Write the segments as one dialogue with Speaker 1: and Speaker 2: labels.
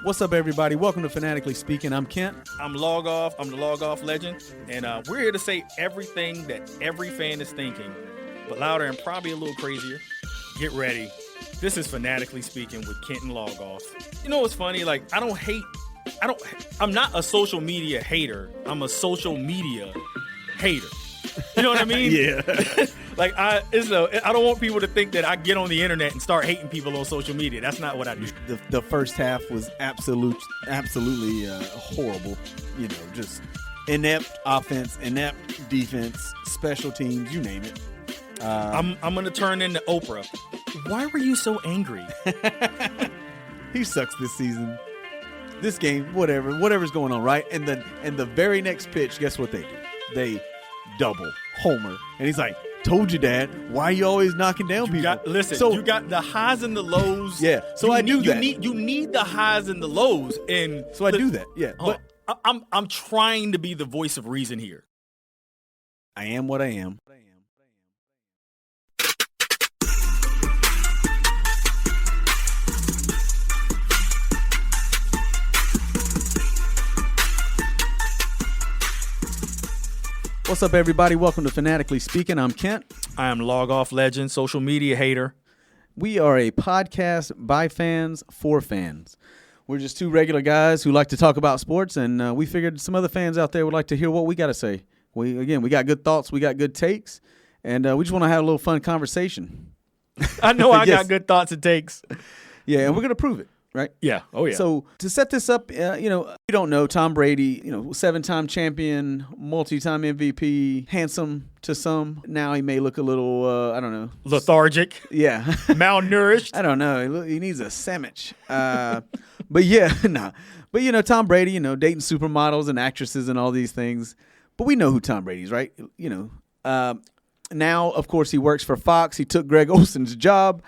Speaker 1: What's up, everybody? Welcome to Fanatically Speaking. I'm Kent.
Speaker 2: I'm Loggoff. I'm the Loggoff legend. And we're here to say everything that every fan is thinking, but louder and probably a little crazier. Get ready. This is Fanatically Speaking with Kent and Loggoff. You know what's funny? Like, I'm not a social media hater. I'm a social media hater. You know what I mean?
Speaker 1: Yeah.
Speaker 2: I don't want people to think that I get on the internet and start hating people on social media. That's not what I do.
Speaker 1: The first half was absolutely horrible. You know, just inept offense, inept defense, special teams, you name it.
Speaker 2: I'm going to turn into Oprah. Why were you so angry?
Speaker 1: He sucks this season. This game, whatever's going on, right? And the very next pitch, guess what they do? They double homer, and he's like, "Told you, Dad. Why are you always knocking down people?"
Speaker 2: You got the highs and the lows.
Speaker 1: Yeah. So I do that.
Speaker 2: You need the highs and the lows, and
Speaker 1: so I do that. Yeah. But
Speaker 2: I'm trying to be the voice of reason here.
Speaker 1: I am what I am. What's up, everybody? Welcome to Fanatically Speaking. I'm Kent.
Speaker 2: I am Loggoff legend, social media hater.
Speaker 1: We are a podcast by fans for fans. We're just two regular guys who like to talk about sports, and we figured some other fans out there would like to hear what we got to say. We got good thoughts, we got good takes, and we just want to have a little fun conversation.
Speaker 2: I know I got good thoughts and takes.
Speaker 1: Yeah, and we're going to prove it. Right?
Speaker 2: Yeah. Oh, yeah.
Speaker 1: So to set this up, you don't know, Tom Brady, 7-time champion, multi-time MVP, handsome to some. Now he may look a little, I don't know.
Speaker 2: Lethargic.
Speaker 1: Yeah.
Speaker 2: Malnourished.
Speaker 1: I don't know. He needs a sandwich. But yeah, no. But, Tom Brady, dating supermodels and actresses and all these things. But we know who Tom Brady is, right? Now, of course, he works for Fox. He took Greg Olson's job.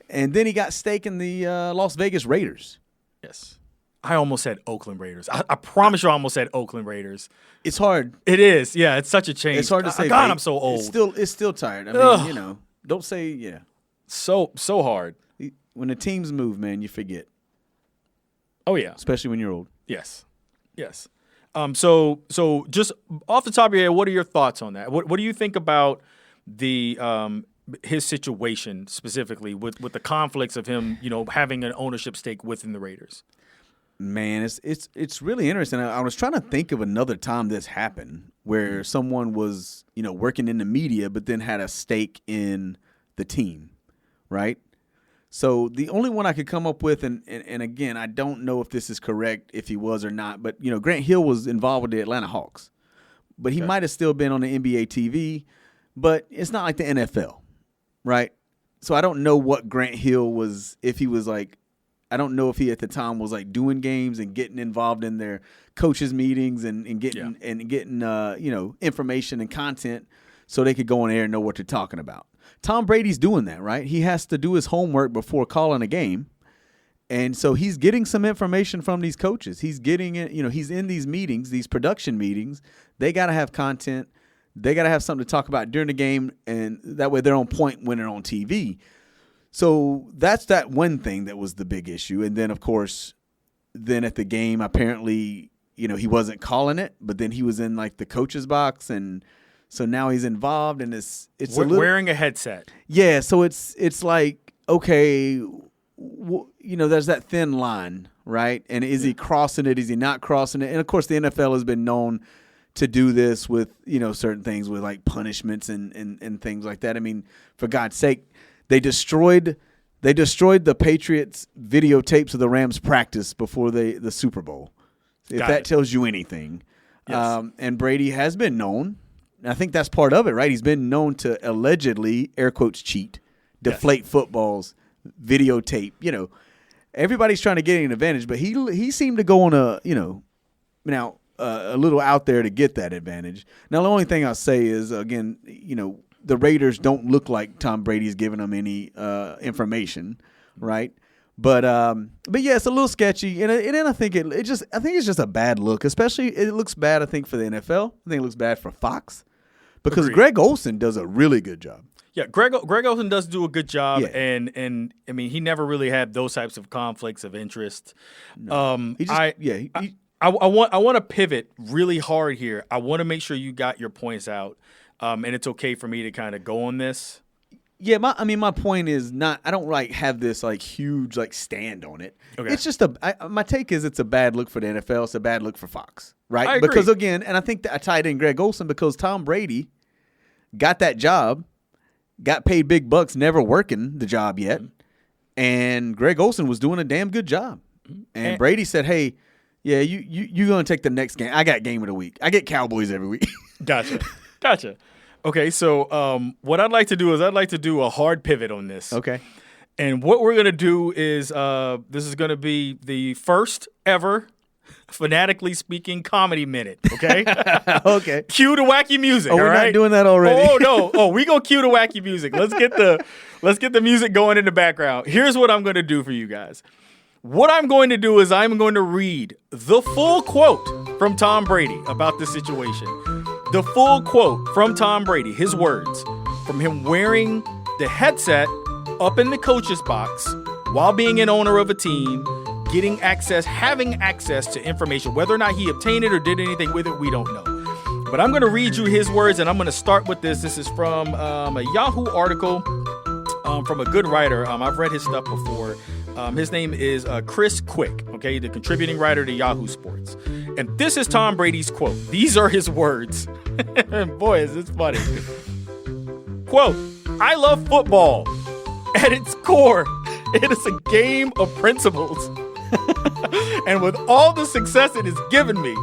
Speaker 1: And then he got stake in the Las Vegas Raiders.
Speaker 2: Yes. I almost said Oakland Raiders. I promise you I almost said Oakland Raiders.
Speaker 1: It's hard.
Speaker 2: It is. Yeah, it's such a change.
Speaker 1: It's hard to say.
Speaker 2: God, I'm so old.
Speaker 1: It's still tired. I mean, don't say, yeah.
Speaker 2: So hard.
Speaker 1: When the teams move, man, you forget.
Speaker 2: Oh, yeah.
Speaker 1: Especially when you're old.
Speaker 2: Yes. So just off the top of your head, what are your thoughts on that? What do you think about the his situation specifically with the conflicts of him, having an ownership stake within the Raiders?
Speaker 1: Man, it's really interesting. I was trying to think of another time this happened where someone was, working in the media but then had a stake in the team, right? So the only one I could come up with, and again, I don't know if this is correct, if he was or not, but, Grant Hill was involved with the Atlanta Hawks. But he might have still been on the NBA TV, but it's not like the NFL. Right. So I don't know what Grant Hill was, if he was like, I don't know if he at the time was like doing games and getting involved in their coaches meetings and getting information and content so they could go on air and know what they're talking about. Tom Brady's doing that, right? He has to do his homework before calling a game. And so he's getting some information from these coaches. He's getting it, he's in these meetings, these production meetings. They got to have content. They got to have something to talk about during the game, and that way they're on point when they're on TV. So that's that one thing that was the big issue. And then, of course, at the game, apparently, he wasn't calling it, but then he was in, like, the coach's box, and so now he's involved, and it's
Speaker 2: wearing a headset.
Speaker 1: Yeah, so it's like, okay, there's that thin line, right? And is he crossing it? Is he not crossing it? And, of course, the NFL has been known to do this with, certain things with like punishments and things like that. I mean, for God's sake, they destroyed the Patriots videotapes of the Rams practice before the Super Bowl. If that tells you anything.
Speaker 2: Yes.
Speaker 1: And Brady has been known. I think that's part of it, right? He's been known to allegedly, air quotes, cheat, deflate footballs, videotape. Everybody's trying to get an advantage, but he seemed to go on a little out there to get that advantage. Now, the only thing I'll say is, again, the Raiders don't look like Tom Brady's giving them any information, right? But yeah, it's a little sketchy, and then I think it's just a bad look. Especially, it looks bad, I think, for the NFL. I think it looks bad for Fox because
Speaker 2: Agreed.
Speaker 1: Greg Olson does a really good job.
Speaker 2: Yeah, Greg Olsen does do a good job,
Speaker 1: Yeah.
Speaker 2: and I mean, he never really had those types of conflicts of interest.
Speaker 1: No.
Speaker 2: I want to pivot really hard here. I want to make sure you got your points out, and it's okay for me to kind of go on this.
Speaker 1: Yeah, my point is not. I don't have this huge stand on it.
Speaker 2: Okay.
Speaker 1: It's just my take is it's a bad look for the NFL. It's a bad look for Fox, right?
Speaker 2: I agree.
Speaker 1: Because again, and I think that I tied in Greg Olsen because Tom Brady got that job, got paid big bucks, never working the job yet, and Greg Olsen was doing a damn good job. And Brady said, "Hey, yeah, you're gonna take the next game. I got game of the week. I get Cowboys every week."
Speaker 2: Gotcha. Okay, so what I'd like to do is a hard pivot on this.
Speaker 1: Okay.
Speaker 2: And what we're going to do is this is going to be the first ever Fanatically Speaking Comedy Minute, okay?
Speaker 1: Okay.
Speaker 2: Cue the wacky music,
Speaker 1: we're not doing that already.
Speaker 2: Oh, no. Oh, we going to cue the wacky music. Let's get the music going in the background. Here's what I'm going to do for you guys. What I'm going to do is I'm going to read the full quote from Tom Brady about this situation. The full quote from Tom Brady, his words, from him wearing the headset up in the coach's box while being an owner of a team, having access to information. Whether or not he obtained it or did anything with it, we don't know. But I'm going to read you his words, and I'm going to start with this. This is from a Yahoo article from a good writer. I've read his stuff before. His name is Chris Quick, okay, the contributing writer to Yahoo Sports. And this is Tom Brady's quote. These are his words. Boy, is this funny. Quote, "I love football. At its core, it is a game of principles. And with all the success it has given me,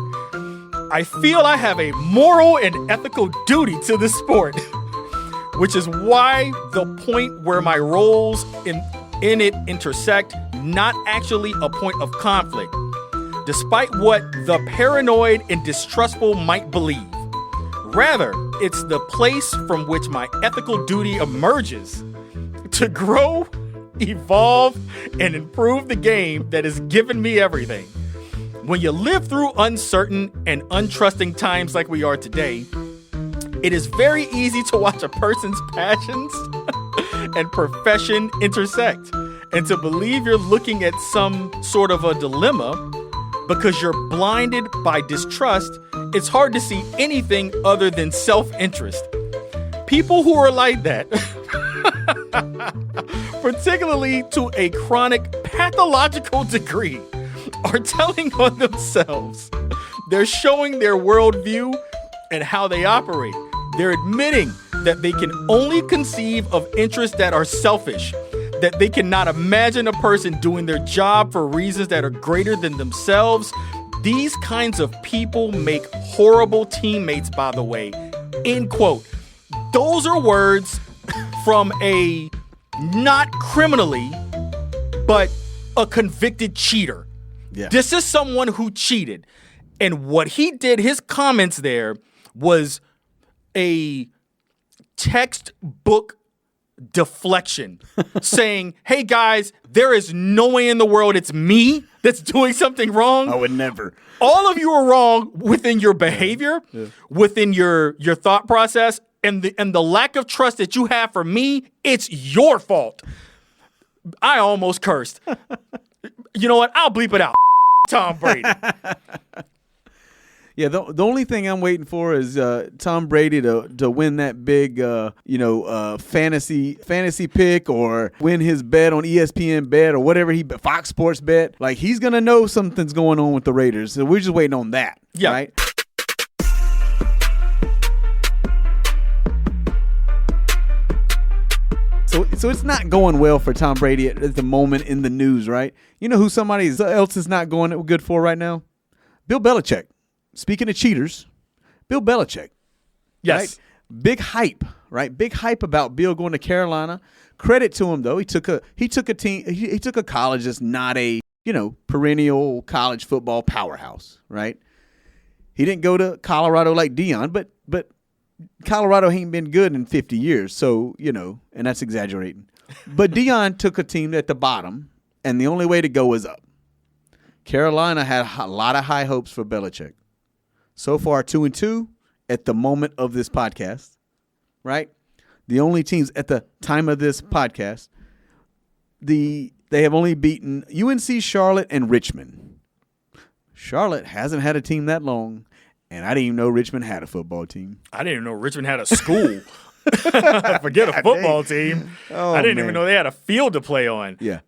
Speaker 2: I feel I have a moral and ethical duty to this sport, which is why the point where my roles in it intersect, not actually a point of conflict, despite what the paranoid and distrustful might believe. Rather, it's the place from which my ethical duty emerges to grow, evolve, and improve the game that has given me everything. When you live through uncertain and untrusting times like we are today, it is very easy to watch a person's passions and profession intersect, and to believe you're looking at some sort of a dilemma because you're blinded by distrust. It's hard to see anything other than self-interest. People who are like that, particularly to a chronic pathological degree, are telling on themselves. They're showing their worldview and how they operate. They're admitting that they can only conceive of interests that are selfish, that they cannot imagine a person doing their job for reasons that are greater than themselves. These kinds of people make horrible teammates, by the way." End quote. Those are words from a not criminally, but a convicted cheater.
Speaker 1: Yeah.
Speaker 2: This is someone who cheated. And what he did, his comments there, was a textbook deflection saying, "Hey guys, there is no way in the world it's me that's doing something wrong.
Speaker 1: I would never.
Speaker 2: All of you are wrong within your behavior, within your thought process, and the lack of trust that you have for me. It's your fault." I almost cursed. You know what? I'll bleep it out. Tom Brady.
Speaker 1: Yeah, the only thing I'm waiting for is Tom Brady to win that big fantasy pick, or win his bet on ESPN bet or whatever Fox Sports bet. Like, he's gonna know something's going on with the Raiders, so we're just waiting on that.
Speaker 2: Yeah.
Speaker 1: Right. So it's not going well for Tom Brady at the moment in the news, right? You know who somebody else is not going good for right now? Bill Belichick. Speaking of cheaters, Bill Belichick.
Speaker 2: Yes.
Speaker 1: Right? Big hype, right? Big hype about Bill going to Carolina. Credit to him though. He took a college that's not a, perennial college football powerhouse, right? He didn't go to Colorado like Deion, but Colorado ain't been good in 50 years, so, and that's exaggerating. But Deion took a team at the bottom, and the only way to go is up. Carolina had a lot of high hopes for Belichick. So far, 2-2 at the moment of this podcast, right? the only teams at the time of this podcast, they have only beaten UNC, Charlotte, and Richmond. Charlotte hasn't had a team that long, and I didn't even know Richmond had a football team.
Speaker 2: I didn't even know Richmond had a school. Forget a football team.
Speaker 1: Oh,
Speaker 2: I didn't
Speaker 1: man.
Speaker 2: even know they had a field to play on.
Speaker 1: Yeah.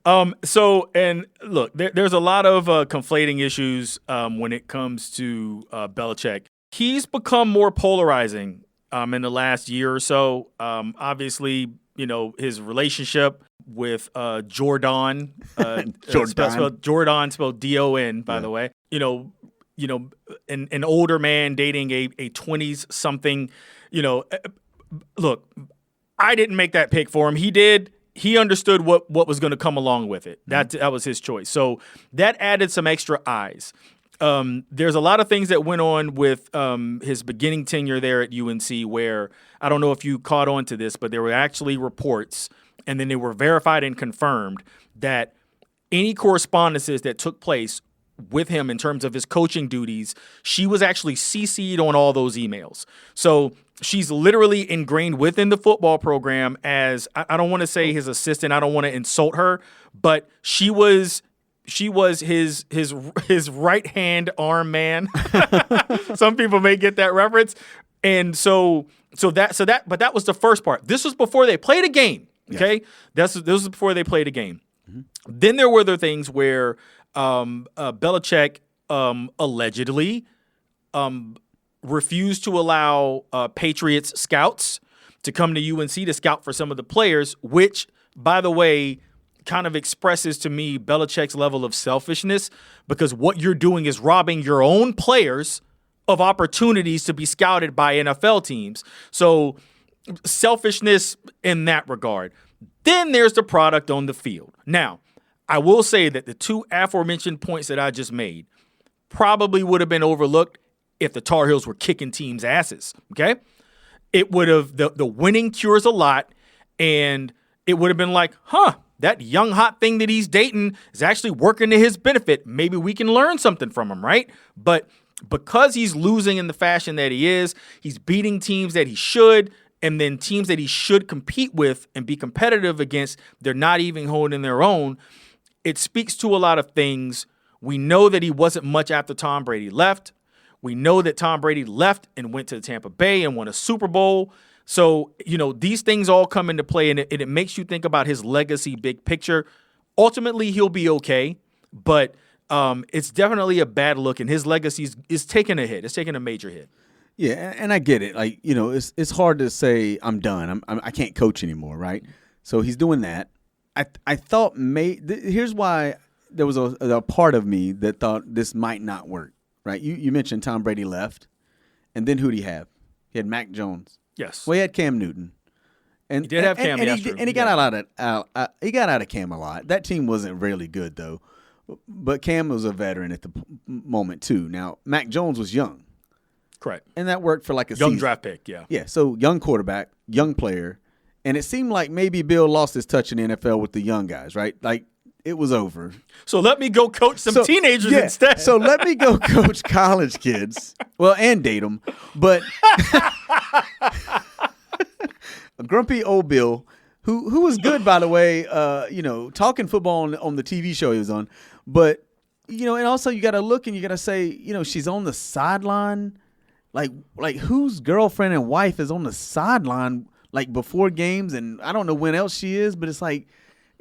Speaker 2: So, and look, there's a lot of conflating issues when it comes to Belichick. He's become more polarizing in the last year or so. Obviously, his relationship with Jordan, Jordan spelled D-O-N, by the way. An older man dating a 20s something. Look, I didn't make that pick for him. He did. He understood what was going to come along with it. That was his choice. So that added some extra eyes. There's a lot of things that went on with his beginning tenure there at UNC where, I don't know if you caught on to this, but there were actually reports, and then they were verified and confirmed, that any correspondences that took place with him in terms of his coaching duties, she was actually CC'd on all those emails. So she's literally ingrained within the football program as, I don't want to say his assistant, I don't want to insult her, but she was his right hand arm man. Some people may get that reference. And but that was the first part. This was before they played a game. Okay. Yes. This was before they played a game. Mm-hmm. Then there were the things where Belichick allegedly refused to allow Patriots scouts to come to UNC to scout for some of the players, which, by the way, kind of expresses to me Belichick's level of selfishness, because what you're doing is robbing your own players of opportunities to be scouted by NFL teams. So selfishness in that regard. Then there's the product on the field. Now, I will say that the two aforementioned points that I just made probably would have been overlooked if the Tar Heels were kicking teams' asses, okay? It would have, the winning cures a lot, and it would have been like, that young hot thing that he's dating is actually working to his benefit. Maybe we can learn something from him, right? But because he's losing in the fashion that he is, he's beating teams that he should, and then teams that he should compete with and be competitive against, they're not even holding their own. It speaks to a lot of things. We know that he wasn't much after Tom Brady left. We know that Tom Brady left and went to Tampa Bay and won a Super Bowl. So, these things all come into play, and it makes you think about his legacy, big picture. Ultimately, he'll be okay, but it's definitely a bad look, and his legacy is taking a hit. It's taking a major hit.
Speaker 1: Yeah, and I get it. Like, it's hard to say I'm done. I can't coach anymore, right? So he's doing that. I thought here's why there was a part of me that thought this might not work, right? You mentioned Tom Brady left, and then who'd he have? He had Mac Jones.
Speaker 2: Yes.
Speaker 1: Well, he had Cam Newton. And
Speaker 2: he did have Cam.
Speaker 1: He got out of Cam a lot. That team wasn't really good though, but Cam was a veteran at the moment too. Now Mac Jones was young,
Speaker 2: correct,
Speaker 1: and that worked for like a
Speaker 2: young
Speaker 1: season.
Speaker 2: Draft pick. Yeah.
Speaker 1: Yeah. So young quarterback, young player. And it seemed like maybe Bill lost his touch in the NFL with the young guys, right? Like, it was over.
Speaker 2: So let me go coach some teenagers instead.
Speaker 1: So let me go coach college kids. Well, and date them. But a grumpy old Bill, who was good, by the way, talking football on the TV show he was on. But, and also you got to look and you got to say, she's on the sideline. Like whose girlfriend and wife is on the sideline like before games, and I don't know when else she is, but it's like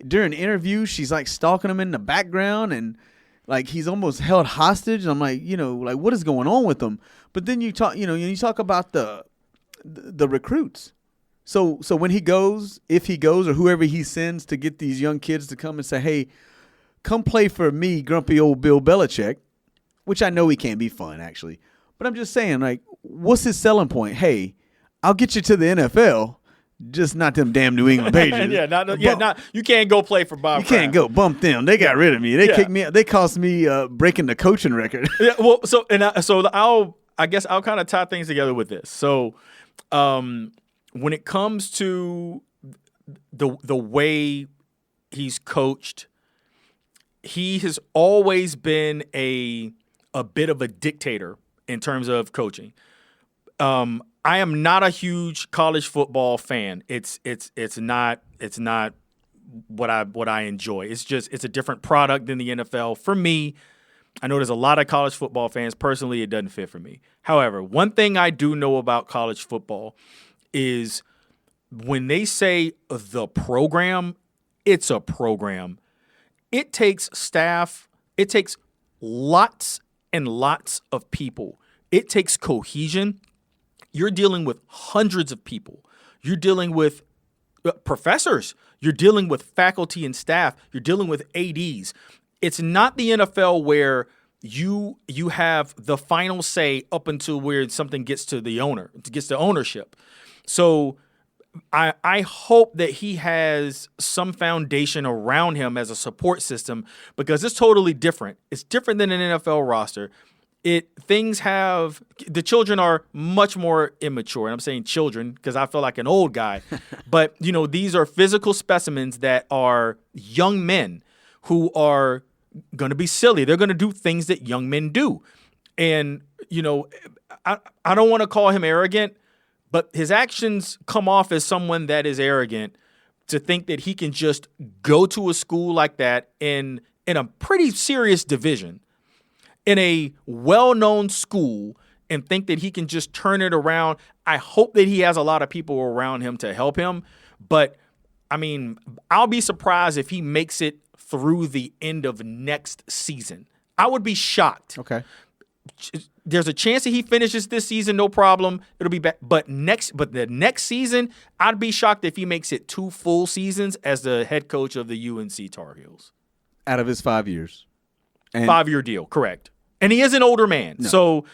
Speaker 1: during interviews, she's like stalking him in the background, and like he's almost held hostage. And I'm like, like what is going on with him? But then you talk, you talk about the recruits. So when he goes, if he goes, or whoever he sends to get these young kids to come and say, hey, come play for me, grumpy old Bill Belichick, which I know he can't be fun actually, but I'm just saying, like, what's his selling point? Hey, I'll get you to the NFL. Just not them damn New England Patriots.
Speaker 2: You can't go play for Bob.
Speaker 1: You can't go bump them. They got rid of me. They kicked me out. They cost me breaking the coaching record.
Speaker 2: Yeah. Well, I guess I'll kind of tie things together with this. So, when it comes to the way he's coached, he has always been a bit of a dictator in terms of coaching. I am not a huge college football fan. It's not what I enjoy. It's a different product than the NFL. For me, I know there's a lot of college football fans. Personally, it doesn't fit for me. However, one thing I do know about college football is when they say the program, it's a program. It takes staff. It takes lots and lots of people. It takes cohesion. You're dealing with hundreds of people. You're dealing with professors. You're dealing with faculty and staff. You're dealing with ADs. It's not the NFL where you have the final say up until where something gets to the owner, gets to ownership. So I hope that he has some foundation around him as a support system, because it's totally different. It's different than an NFL roster. The children are much more immature, and I'm saying children because I feel like an old guy. But, these are physical specimens that are young men who are going to be silly. They're going to do things that young men do. And, I don't want to call him arrogant, but his actions come off as someone that is arrogant to think that he can just go to a school like that in a pretty serious division, in a well-known school, and think that he can just turn it around. I hope that he has a lot of people around him to help him. But, I'll be surprised if he makes it through the end of next season. I would be shocked.
Speaker 1: Okay.
Speaker 2: There's a chance that he finishes this season, no problem. It'll be back. But the next season, I'd be shocked if he makes it 2 full seasons as the head coach of the UNC Tar Heels.
Speaker 1: Out of his 5 years.
Speaker 2: 5-year deal, correct. And he is an older man. No. So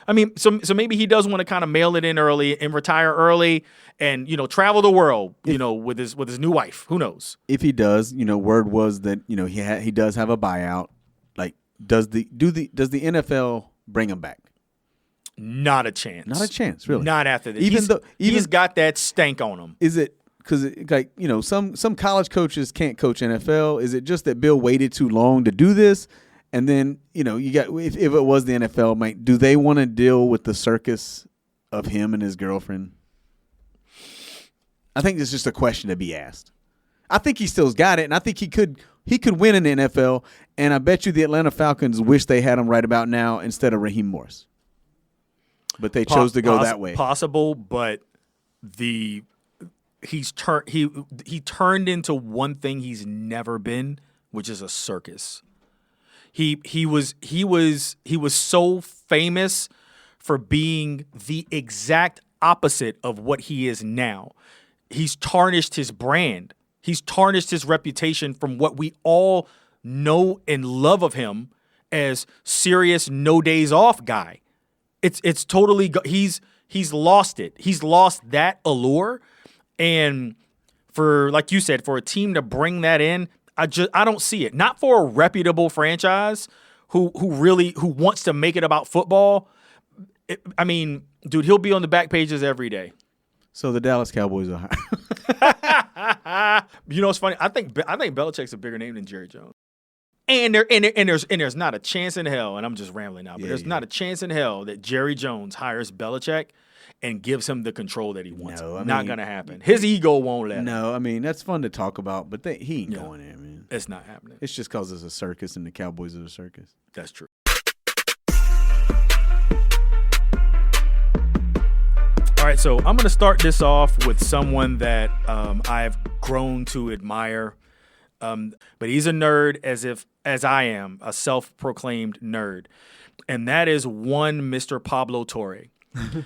Speaker 2: maybe he does want to kind of mail it in early and retire early and, travel the world, with his new wife. Who knows?
Speaker 1: If he does, word was that, he does have a buyout. Like, does the NFL bring him back?
Speaker 2: Not a chance.
Speaker 1: Not a chance, really.
Speaker 2: Not after this. He's got that stank on him.
Speaker 1: Is it because some college coaches can't coach NFL? Is it just that Bill waited too long to do this? And then, you got if it was the NFL, do they want to deal with the circus of him and his girlfriend? I think it's just a question to be asked. I think he still's got it, and I think he could win in the NFL. And I bet you the Atlanta Falcons wish they had him right about now instead of Raheem Morris. But they chose to go that way.
Speaker 2: Possible, but he turned into one thing he's never been, which is a circus. He was so famous for being the exact opposite of what he is now. He's tarnished his brand. He's tarnished his reputation from what we all know and love of him as serious, no days off guy. It's totally he's lost it. He's lost that allure, and like you said, for a team to bring that in, I don't see it. Not for a reputable franchise who wants to make it about football. Dude, he'll be on the back pages every day.
Speaker 1: So the Dallas Cowboys are
Speaker 2: high. It's funny. I think Belichick's a bigger name than Jerry Jones. And there's not a chance in hell, and I'm just rambling now, but there's not a chance in hell that Jerry Jones hires Belichick and gives him the control that he wants. No, not going to happen. His ego won't let him.
Speaker 1: No, that's fun to talk about, but he ain't going there, man.
Speaker 2: It's not happening.
Speaker 1: It's just because it's a circus and the Cowboys are a circus.
Speaker 2: That's true. All right, so I'm going to start this off with someone that I've grown to admire. But he's a nerd as I am, a self-proclaimed nerd. And that is one Mr. Pablo Torre,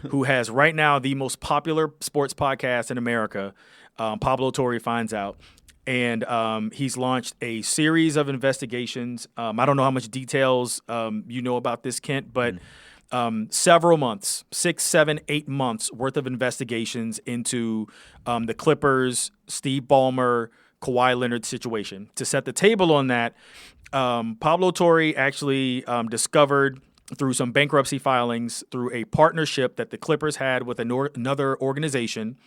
Speaker 2: who has right now the most popular sports podcast in America, Pablo Torre Finds Out. And he's launched a series of investigations. I don't know how much details you know about this, Kent, but several months, 6, 7, 8 months worth of investigations into the Clippers, Steve Ballmer, Kawhi Leonard situation. To set the table on that, Pablo Torre actually discovered through some bankruptcy filings, through a partnership that the Clippers had with another organization,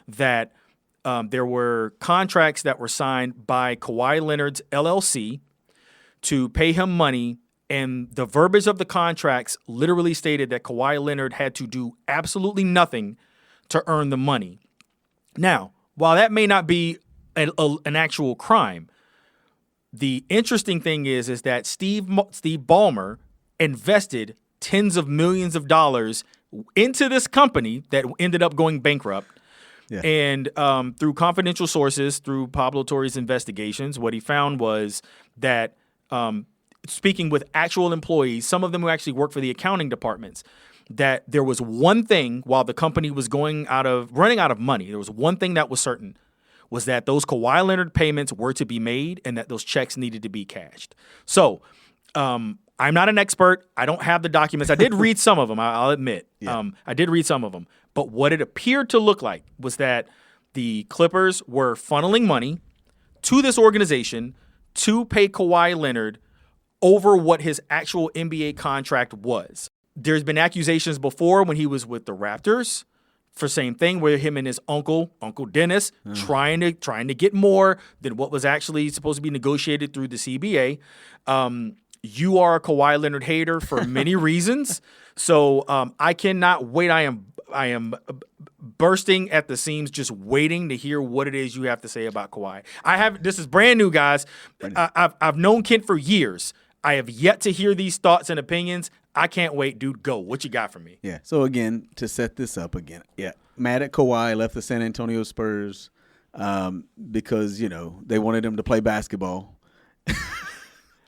Speaker 2: that there were contracts that were signed by Kawhi Leonard's LLC to pay him money, and the verbiage of the contracts literally stated that Kawhi Leonard had to do absolutely nothing to earn the money. Now, while that may not be an actual crime, the interesting thing is that Steve Ballmer invested tens of millions of dollars into this company that ended up going bankrupt. Yeah. And through confidential sources, through Pablo Torre's investigations, what he found was that speaking with actual employees, some of them who actually work for the accounting departments, that there was one thing while the company was running out of money, there was one thing that was certain, was that those Kawhi Leonard payments were to be made and that those checks needed to be cashed. So I'm not an expert. I don't have the documents. I did read some of them, I'll admit. Yeah. I did read some of them. But what it appeared to look like was that the Clippers were funneling money to this organization to pay Kawhi Leonard over what his actual NBA contract was. There's been accusations before when he was with the Raptors for same thing, where him and his Uncle Dennis, trying to get more than what was actually supposed to be negotiated through the CBA. You are a Kawhi Leonard hater for many reasons, so I cannot wait. I am bursting at the seams, just waiting to hear what it is you have to say about Kawhi. This is brand new, guys. I've known Kent for years. I have yet to hear these thoughts and opinions. I can't wait, dude. Go. What you got for me?
Speaker 1: Yeah. So, again, to set this up again, mad at Kawhi, left the San Antonio Spurs because, they wanted him to play basketball.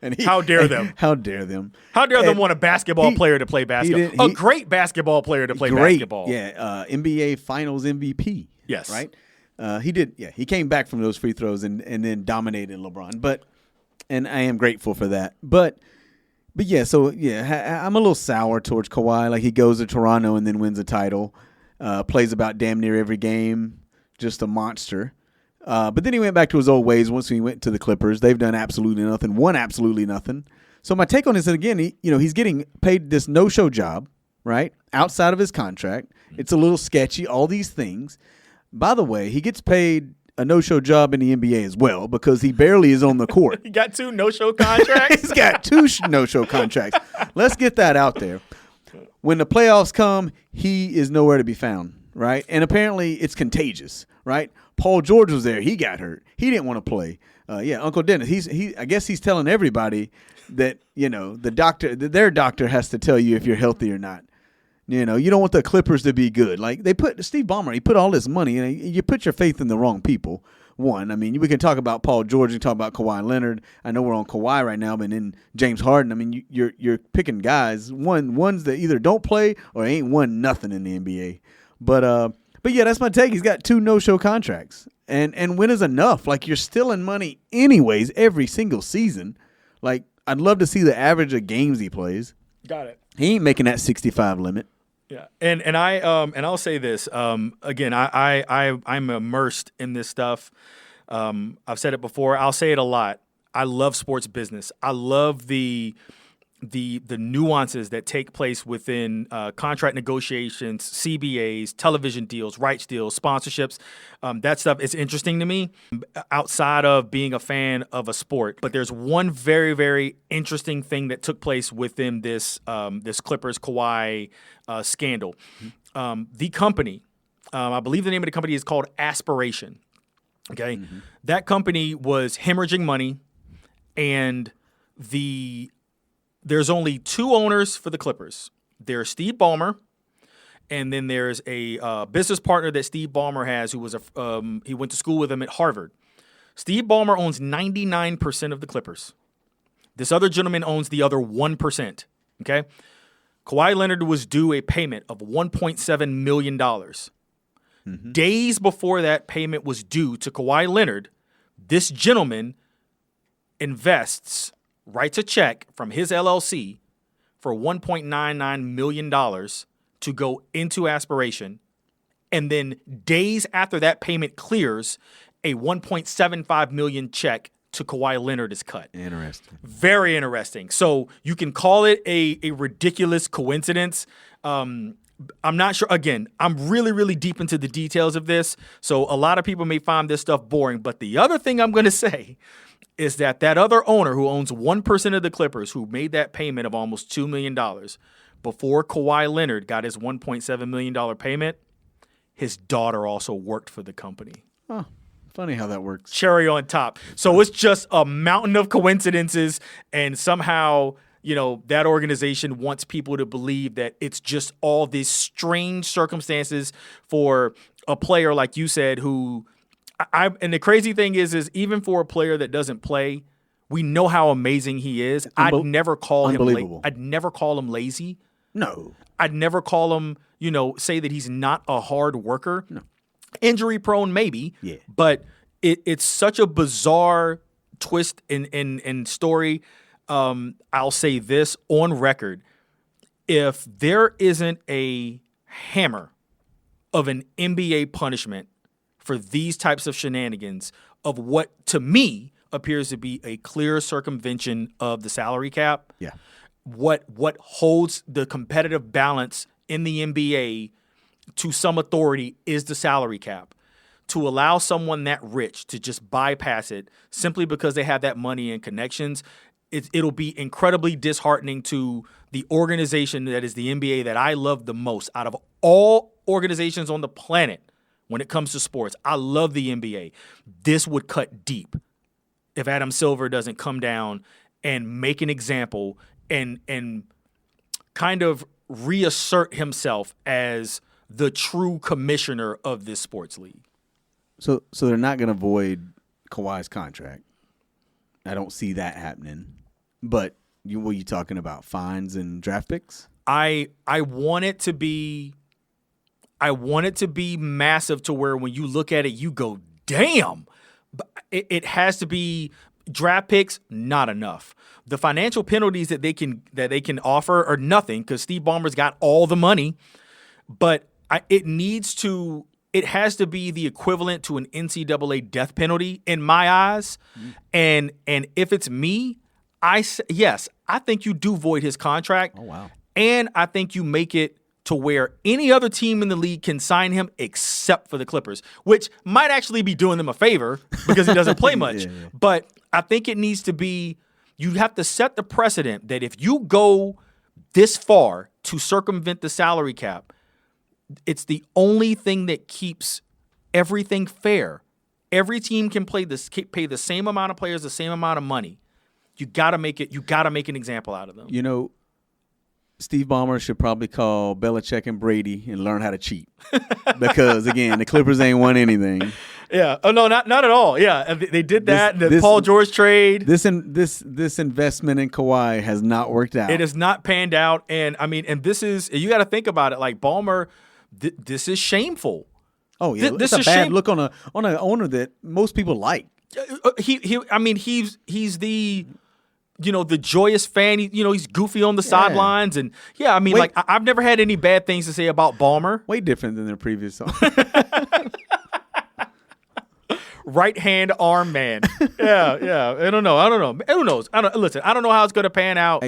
Speaker 2: And how dare them?
Speaker 1: How dare them?
Speaker 2: How dare them want a basketball player to play basketball? A great basketball player to play basketball.
Speaker 1: Yeah, NBA Finals MVP.
Speaker 2: Yes.
Speaker 1: Right? He did. Yeah, he came back from those free throws and then dominated LeBron. And I am grateful for that. But yeah, so I'm a little sour towards Kawhi. Like, he goes to Toronto and then wins a title, plays about damn near every game, just a monster. But then he went back to his old ways once he went to the Clippers. They've done absolutely nothing, won absolutely nothing. So my take on this, again, he's getting paid this no-show job, right, outside of his contract. It's a little sketchy, all these things. By the way, he gets paid a no-show job in the NBA as well because he barely is on the court.
Speaker 2: He got 2 no-show contracts?
Speaker 1: He's got 2 no-show contracts. Let's get that out there. When the playoffs come, he is nowhere to be found, right? And apparently it's contagious, right? Paul George was there. He got hurt. He didn't want to play. Uncle Dennis, I guess he's telling everybody that, their doctor has to tell you if you're healthy or not. You don't want the Clippers to be good. Like, they put Steve Ballmer, he put all this money in. You put your faith in the wrong people. One, I mean, we can talk about Paul George and talk about Kawhi Leonard. I know we're on Kawhi right now, but then James Harden. I mean, you're picking guys, ones that either don't play or ain't won nothing in the NBA. But yeah, that's my take. He's got 2 no-show contracts, and when is enough? Like, you're stealing money anyways every single season. Like, I'd love to see the average of games he plays.
Speaker 2: Got it.
Speaker 1: He ain't making that 65 limit.
Speaker 2: Yeah, and I'll say this again. I'm immersed in this stuff. I've said it before. I'll say it a lot. I love sports business. I love the nuances that take place within contract negotiations, CBAs, television deals, rights deals, sponsorships. That stuff is interesting to me outside of being a fan of a sport. But there's one very, very interesting thing that took place within this Clippers Kawhi scandal. The company, I believe the name of the company is called Aspiration. Okay. Mm-hmm. That company was hemorrhaging money, and there's only 2 owners for the Clippers. There's Steve Ballmer, and then there's a business partner that Steve Ballmer has who was he went to school with him at Harvard. Steve Ballmer owns 99% of the Clippers. This other gentleman owns the other 1%. Okay? Kawhi Leonard was due a payment of $1.7 million. Mm-hmm. Days before that payment was due to Kawhi Leonard, this gentleman writes a check from his LLC for $1.99 million to go into Aspiration. And then days after that payment clears, a $1.75 million check to Kawhi Leonard is cut.
Speaker 1: Interesting.
Speaker 2: Very interesting. So you can call it a ridiculous coincidence. I'm not sure. Again, I'm really, really deep into the details of this. So a lot of people may find this stuff boring. But the other thing I'm going to say is that other owner who owns 1% of the Clippers, who made that payment of almost $2 million before Kawhi Leonard got his $1.7 million payment, his daughter also worked for the company.
Speaker 1: Oh, funny how that works.
Speaker 2: Cherry on top. So it's just a mountain of coincidences, and somehow, that organization wants people to believe that it's just all these strange circumstances for a player, like you said, who and the crazy thing is even for a player that doesn't play, we know how amazing he is. I'd never call him I'd never call him lazy.
Speaker 1: No.
Speaker 2: I'd never call him, say that he's not a hard worker.
Speaker 1: No.
Speaker 2: Injury prone, maybe.
Speaker 1: Yeah.
Speaker 2: But it's such a bizarre twist in story. I'll say this on record. If there isn't a hammer of an NBA punishment for these types of shenanigans of what, to me, appears to be a clear circumvention of the salary cap,
Speaker 1: yeah,
Speaker 2: what holds the competitive balance in the NBA to some authority is the salary cap. To allow someone that rich to just bypass it simply because they have that money and connections, it'll be incredibly disheartening to the organization that is the NBA that I love the most out of all organizations on the planet when it comes to sports. I love the NBA. This would cut deep if Adam Silver doesn't come down and make an example and kind of reassert himself as the true commissioner of this sports league.
Speaker 1: So they're not going to void Kawhi's contract. I don't see that happening. But what are you talking about? Fines and draft picks?
Speaker 2: I want it to be massive to where when you look at it, you go, damn. But it has to be draft picks, not enough. The financial penalties that they can offer are nothing because Steve Ballmer's got all the money. But it has to be the equivalent to an NCAA death penalty in my eyes. And if it's me, I think you do void his contract.
Speaker 1: Oh, wow. And
Speaker 2: I think you make it to where any other team in the league can sign him except for the Clippers, which might actually be doing them a favor because he doesn't play much. Yeah. But I think it needs to be, you have to set the precedent that if you go this far to circumvent the salary cap, it's the only thing that keeps everything fair. Every team can pay the same amount of players the same amount of money. You gotta make an example out of them.
Speaker 1: Steve Ballmer should probably call Belichick and Brady and learn how to cheat. Because, again, the Clippers ain't won anything.
Speaker 2: Yeah. Oh, no, not at all. Yeah, they did that. The Paul George trade.
Speaker 1: This investment in Kawhi has not worked out.
Speaker 2: It has not panned out. And, this is – you got to think about it. Like, Ballmer, this is shameful.
Speaker 1: Oh, yeah. This is a bad look on an owner that most people like.
Speaker 2: He's the – the joyous fan, he's goofy on the sidelines. And, I've never had any bad things to say about Ballmer.
Speaker 1: Way different than their previous song.
Speaker 2: Right-hand arm man. Yeah. I don't know. Who knows? Listen, I don't know how it's going to pan out.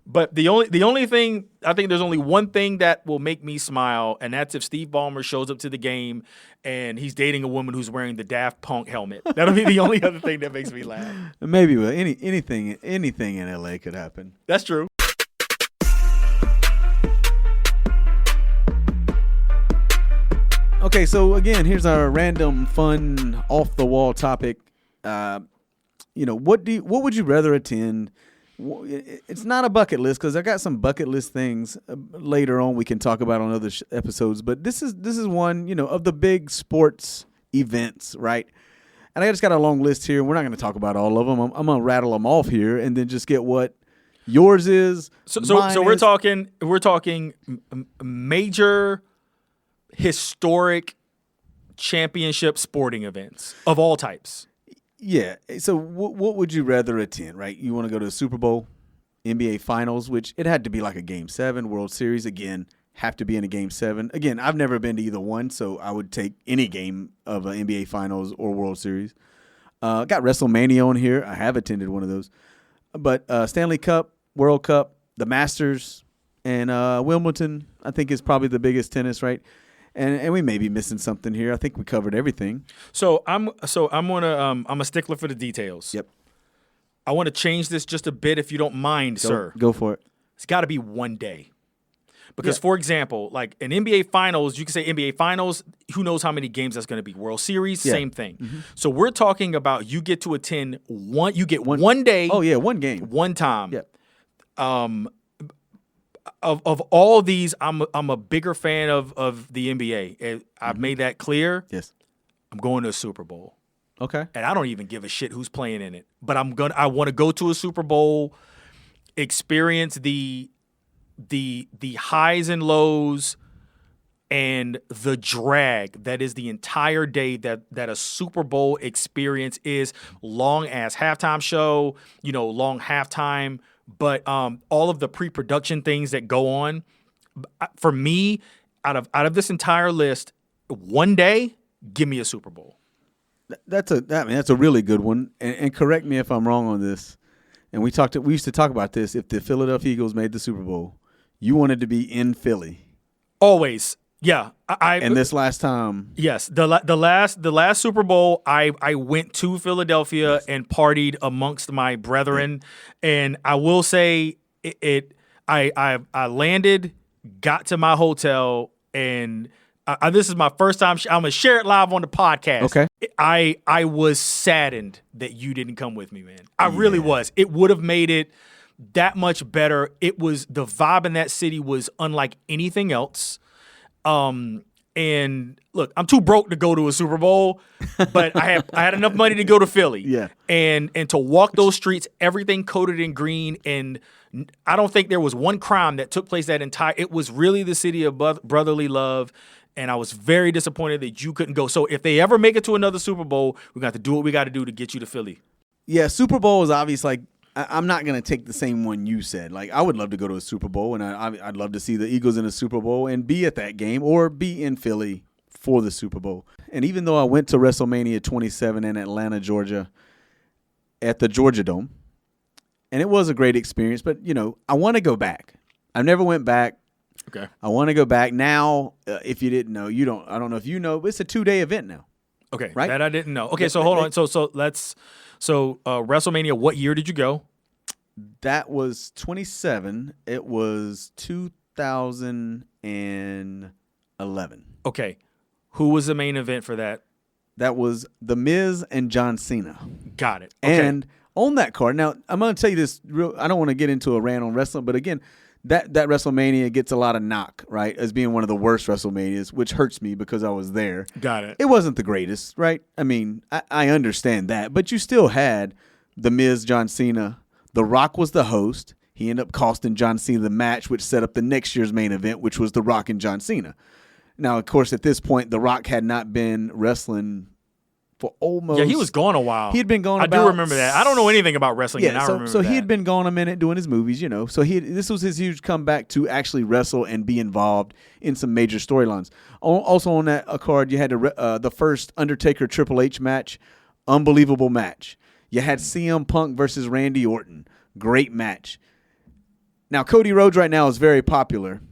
Speaker 2: But the only thing, I think there's only one thing that will make me smile, and that's if Steve Ballmer shows up to the game and he's dating a woman who's wearing the Daft Punk helmet. That'll be the only other thing that makes me laugh.
Speaker 1: Maybe anything in LA could happen.
Speaker 2: That's true.
Speaker 1: Okay, so again, here's our random, fun, off-the-wall topic. What would you rather attend? It's not a bucket list because I got some bucket list things later on we can talk about on other episodes. But this is one, of the big sports events, right? And I just got a long list here. We're not going to talk about all of them. I'm going to rattle them off here and then just get what yours is.
Speaker 2: So we're talking major historic championship sporting events of all types.
Speaker 1: Yeah. So what would you rather attend, right? You want to go to the Super Bowl, NBA Finals, which it had to be like a Game 7, World Series, again, have to be in a Game 7. Again, I've never been to either one, so I would take any game of an NBA Finals or World Series. Got WrestleMania on here. I have attended one of those. But Stanley Cup, World Cup, the Masters, and Wimbledon, I think is probably the biggest tennis, right? And we may be missing something here. I think we covered everything.
Speaker 2: So I'm a stickler for the details.
Speaker 1: Yep.
Speaker 2: I want to change this just a bit if you don't mind, sir.
Speaker 1: Go for it.
Speaker 2: It's got to be one day. Because, for example, like an NBA Finals, you can say NBA Finals, who knows how many games that's going to be. World Series, same thing. Mm-hmm. So we're talking about you get to attend you get one day.
Speaker 1: Oh, yeah, one game.
Speaker 2: One time.
Speaker 1: Yeah.
Speaker 2: Of all these, I'm a bigger fan of the NBA. I've made that clear.
Speaker 1: Yes.
Speaker 2: I'm going to a Super Bowl.
Speaker 1: Okay.
Speaker 2: And I don't even give a shit who's playing in it. But I want to go to a Super Bowl, experience the highs and lows and the drag that is the entire day that a Super Bowl experience is. Long ass halftime show, long halftime, but all of the pre-production things that go on. For me, out of this entire list, one day, give me a Super Bowl.
Speaker 1: That's a really good one. And correct me if I'm wrong on this. And we used to talk about this. If the Philadelphia Eagles made the Super Bowl, you wanted to be in Philly.
Speaker 2: Always. Yeah.
Speaker 1: And this last time.
Speaker 2: Yes. The last Super Bowl, I went to Philadelphia and partied amongst my brethren. And I will say I landed, got to my hotel, and this is my first time. I'm going to share it live on the podcast.
Speaker 1: Okay.
Speaker 2: I was saddened that you didn't come with me, man. I really was. It would have made it that much better. It was, the vibe in that city was unlike anything else. And look, I'm too broke to go to a Super Bowl, but I had enough money to go to Philly.
Speaker 1: Yeah.
Speaker 2: And to walk those streets, everything coated in green, and I don't think there was one crime that took place it was really the city of brotherly love. And I was very disappointed that you couldn't go. So if they ever make it to another Super Bowl, we're going to have to do what we got to do to get you to Philly.
Speaker 1: Yeah, Super Bowl is obvious. Like, I'm not going to take the same one you said. Like, I would love to go to a Super Bowl, and I'd love to see the Eagles in a Super Bowl and be at that game or be in Philly for the Super Bowl. And even though I went to WrestleMania 27 in Atlanta, Georgia, at the Georgia Dome, and it was a great experience, but, I want to go back. I never went back.
Speaker 2: Okay.
Speaker 1: I want to go back now. If you didn't know, I don't know if you know, but it's a 2-day event now.
Speaker 2: Okay.
Speaker 1: Right?
Speaker 2: That I didn't know. Okay, so hold on. So WrestleMania, what year did you go?
Speaker 1: That was 27. It was 2011.
Speaker 2: Okay. Who was the main event for that?
Speaker 1: That was The Miz and John Cena.
Speaker 2: Got it. Okay.
Speaker 1: And on that card, now I'm going to tell you this. I don't want to get into a rant on wrestling, but again, that WrestleMania gets a lot of knock, right, as being one of the worst WrestleManias, which hurts me because I was there.
Speaker 2: Got it.
Speaker 1: It wasn't the greatest, right? I mean, I understand that, but you still had The Miz, John Cena. The Rock was the host. He ended up costing John Cena the match, which set up the next year's main event, which was The Rock and John Cena. Now, of course, at this point, The Rock had not been wrestling for almost...
Speaker 2: Yeah, he was gone a while.
Speaker 1: He had been gone
Speaker 2: I do remember that. I don't know anything about wrestling, and I remember
Speaker 1: so
Speaker 2: that.
Speaker 1: he had been gone a minute doing his movies, So this was his huge comeback to actually wrestle and be involved in some major storylines. Also on that card, you had the first Undertaker Triple H match, unbelievable match. You had CM Punk versus Randy Orton, great match. Now Cody Rhodes right now is very popular,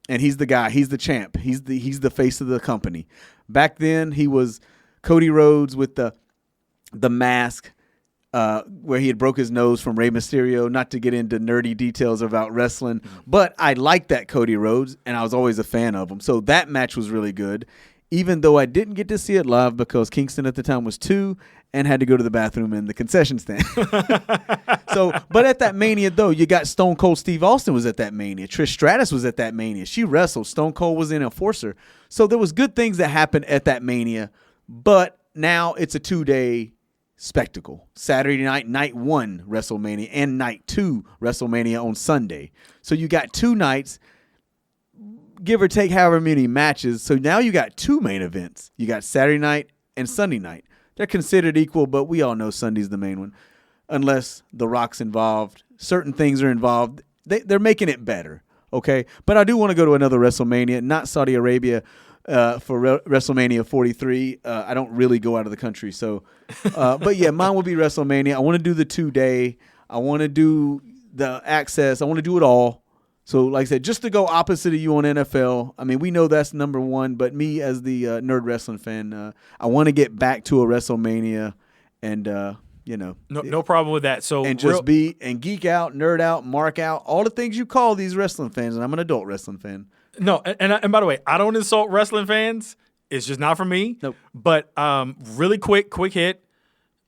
Speaker 1: and he's the guy. He's the champ. He's the face of the company. Back then, he was Cody Rhodes with the mask, where he had broke his nose from Rey Mysterio. Not to get into nerdy details about wrestling, but I liked that Cody Rhodes, and I was always a fan of him. So that match was really good, even though I didn't get to see it live because Kingston at the time was 2 and had to go to the bathroom in the concession stand. But at that Mania, though, you got Stone Cold Steve Austin was at that Mania. Trish Stratus was at that Mania. She wrestled. Stone Cold was in Enforcer. So there was good things that happened at that Mania, but now it's a 2-day spectacle. Saturday night, night 1, WrestleMania, and night 2, WrestleMania on Sunday. So you got 2 nights, give or take however many matches. So now you got 2 main events. You got Saturday night and Sunday night. They're considered equal, but we all know Sunday's the main one. Unless The Rock's involved. Certain things are involved. They're making it better, okay? But I do want to go to another WrestleMania, not Saudi Arabia, for WrestleMania 43. I don't really go out of the country. So, but yeah, mine will be WrestleMania. I want to do the 2-day. I want to do the access. I want to do it all. So, like I said, just to go opposite of you on NFL, I mean, we know that's number 1, but me as the nerd wrestling fan, I want to get back to a WrestleMania and
Speaker 2: No problem with that. So
Speaker 1: and just geek out, nerd out, mark out, all the things you call these wrestling fans. And I'm an adult wrestling fan.
Speaker 2: No, and by the way, I don't insult wrestling fans. It's just not for me.
Speaker 1: Nope.
Speaker 2: But really quick hit.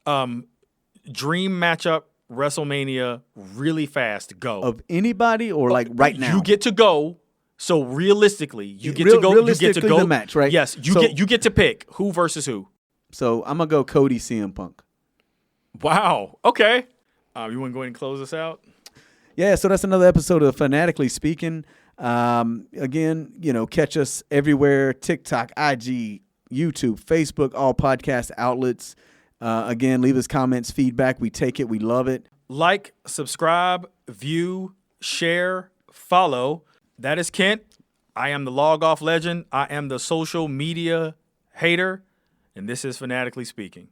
Speaker 2: Dream matchup, WrestleMania, really fast. Go
Speaker 1: of anybody or like right now.
Speaker 2: You get to go. So realistically, you get to go.
Speaker 1: Realistically,
Speaker 2: you get to go.
Speaker 1: The match, right?
Speaker 2: Yes, you get to pick who versus who.
Speaker 1: So I'm gonna go Cody CM Punk.
Speaker 2: Wow. Okay. You want to go ahead and close us out?
Speaker 1: Yeah. So that's another episode of Fanatically Speaking. Again, catch us everywhere: TikTok, IG, YouTube, Facebook, all podcast outlets. Again, leave us comments, feedback. We take it. We love it.
Speaker 2: Like, subscribe, view, share, follow. That is Kent. I am the Loggoff legend. I am the social media hater. And this is Fanatically Speaking.